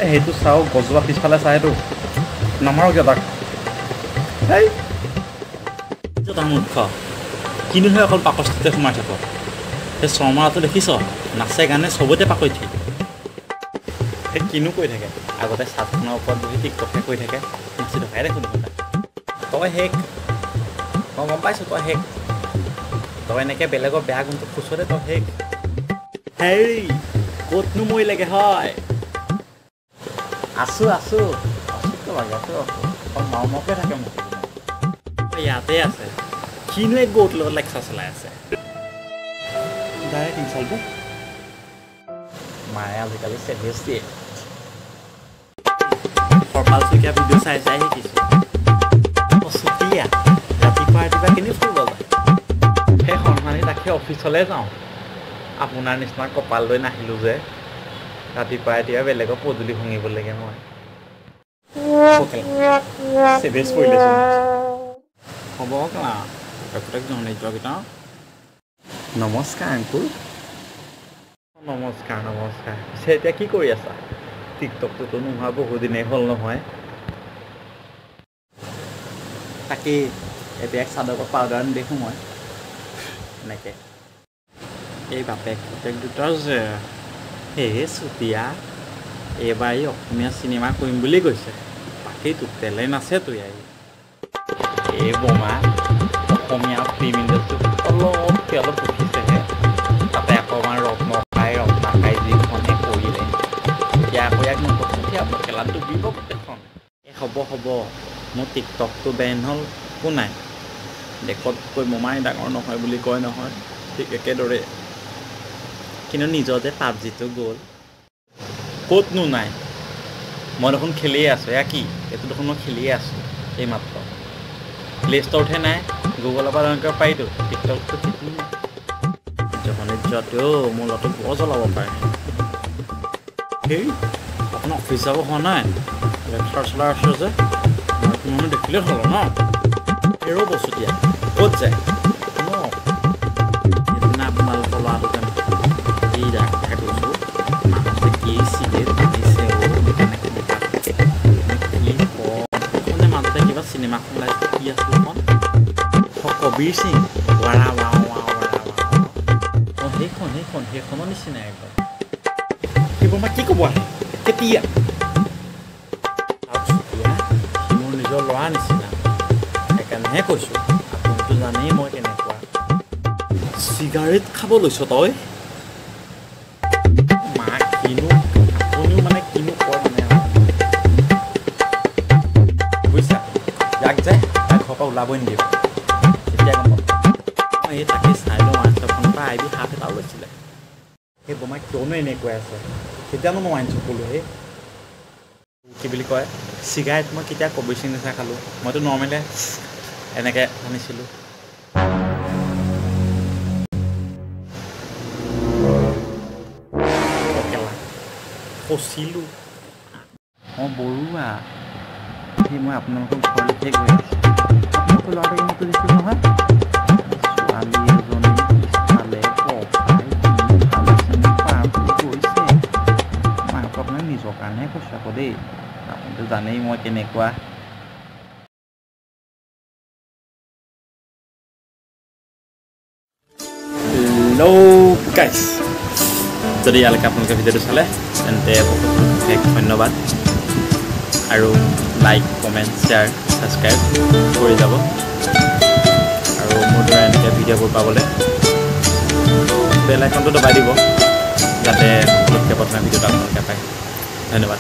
সেইটো চাওঁ গছজোপা পিছফালে চাই সেইটো নামাৰো কিয় তাক এই তাৰ মুখ্য কিনোহে অকল পাকস্থতে সোমাই থাক সেই শৰ্মাটো দেখিছ নাচে গানে চবতে পাকৈত সেই কিনো কৈ থাকে আগতে চাটখনৰ ওপৰত বহি টিকটকে কৈ থাকে নাচি থকাই দেখোন তই শেষ মই গম পাইছোঁ তই শেষ তই এনেকৈ বেলেগৰ বেয়া গুণটো খুচৰে তই শেষ হেৰি ক'তনো মই লাগে হয় আছোঁ আছোঁ লাগে আছোঁ মৰমকে থাকে মোক ইয়াতে আছে কিনো এক গৌত লগত লেকচাৰ চলাই আছে ডাইৰেক্ট ইনচাল্ট মায়ে আজিকালি চেভিয়াছ দিয়ে সৰপাল চুকীয়া ভিডিঅ' চাই চাই শিকিছোঁ চুতীয়া ৰাতিপুৱা কেনি ফুৰিব যায় সেই সন্মানী তাকে অফিচলৈ যাওঁ আপোনাৰ নিচিনা কপাল লৈ নাহিলোঁ যে ৰাতিপুৱা এতিয়া বেলেগৰ পদূলি ভাঙিব লাগে মই চেভিয়াছ কৰিলেচোন হ'ব কেলা যোৱাকেইটা নমস্কাৰ আংকুল নমস্কাৰ নমস্কাৰ পিছে এতিয়া কি কৰি আছা টিকটকটোতো নোহোৱা বহুদিনেই হ'ল নহয় তাকেই এতিয়া চাদৰ পাউডাৰ নেদেখোঁ মই এনেকৈ এই বাপেক দুটা যে সেই চুতীয়া এইবাৰ এই অসমীয়া চিনেমা কৰিম বুলি কৈছে তাকেইতো তেলে নাচেতো এই বোমা অসমীয়া ফিল্ম ইণ্ডাষ্ট্ৰীত অলপ উঠিছেহে তাতে অকণমান ৰত্নকাই যিখনে কৰিলে এতিয়া আকৌ ইয়াক নপঠিয়াব খেলাত ডুবিব গোটেইখন হ'ব মোৰ টিকটকটো বেন হ'ল একো নাই দেশতকৈ মোমাই ডাঙৰ নহয় বুলি কয় নহয় ঠিক একেদৰে কিন্তু নিজৰ যে পাবজিটো গ'ল ক'তনো নাই মই দেখোন খেলিয়ে আছোঁ এয়া কি এইটো দেখোন মই খেলিয়ে আছোঁ এইমাত্ৰ প্লে ষ্ট'ৰতহে নাই গুগলৰ পৰা এনেকৈ পাৰিতো টিকটকটো ঠিক নাই জহনিত যোৱাতেও মোৰ ল'ৰাটো বৰ জ্বলাব পাৰে সেই আপোনাৰ অফিচ যাব হোৱা নাই লেকচাৰ চলাই আছোঁ যে মানুহ দেখিলে হ'ল ন এৰো বস্তু দিয়া ক'ত যায় ন সেইদিনা আপোনালোকৰ ল'ৰাটো জানো এই ডাক্তৰে কৈছোঁ মানুহে কি চিগেট আনিছে মানে মাজতে কিবা চিনেমাখন ওলাইছে কি আছিল এখন কবিৰ সিং ৱাৰা সেইখনৰ নিচিনাই একদম সেইবোৰ মই কি ক'ব আহে কেতিয়া সি মোৰ নিজৰ ল'ৰা নিচিনা সেইকাৰণেহে কৈছোঁ আপুনিতো জানেই মই কেনেকুৱা চিগাৰেট খাব লৈছ তই মা কিনো আপুনিও মানে কিনো কয় মানে বুজিছা ইয়াক যে তাৰ ঘৰৰ পৰা ওলাবই নিদিব এতিয়া গম পাব মই এই তাকে চাই লওঁ ৱাইনশ্বপখনৰ পৰা আইবি হাফ এটাও লৈছিলে সেই বোমাই কিয়নো এনেকৈ আছে কেতিয়ানো মই ৱাইনশ্বপ ক'লোঁ সেই কি বুলি কয় চিগাৰেট মই কেতিয়া কবিৰ সিং নিচিনা খালোঁ মইতো নৰ্মেলে এনেকৈ আনিছিলোঁ ফচিলোঁ অঁ বৰুৱা সেই মই আপোনালোকৰ ঘৰলৈকে গৈ আছোঁ আপোনালোকৰ ল'ৰাটোকে মইতো দেখিছোঁ নহয় ছোৱালী এজনী পিছফালে গৈছে মই আপোনাক নিজৰ কাৰণেহে কৈছোঁ আকৌ দেই আপুনিতো জানেই মই কেনেকুৱা হেল্ল' গাইছ যদি ইয়ালৈকে আপোনালোকে ভিডিঅ'টো চালে তেন্তে বহুত ধন্যবাদ আৰু লাইক কমেণ্ট শ্বেয়াৰ ছাবস্ক্ৰাইব কৰি যাব আৰু মোৰ দৰে এনেকৈ ভিডিঅ'বোৰ পাবলৈ বেল আইকনটো দবাই দিব যাতে সকলোতকৈ প্ৰথমে ভিডিঅ'টো আপোনালোকে পায় ধন্যবাদ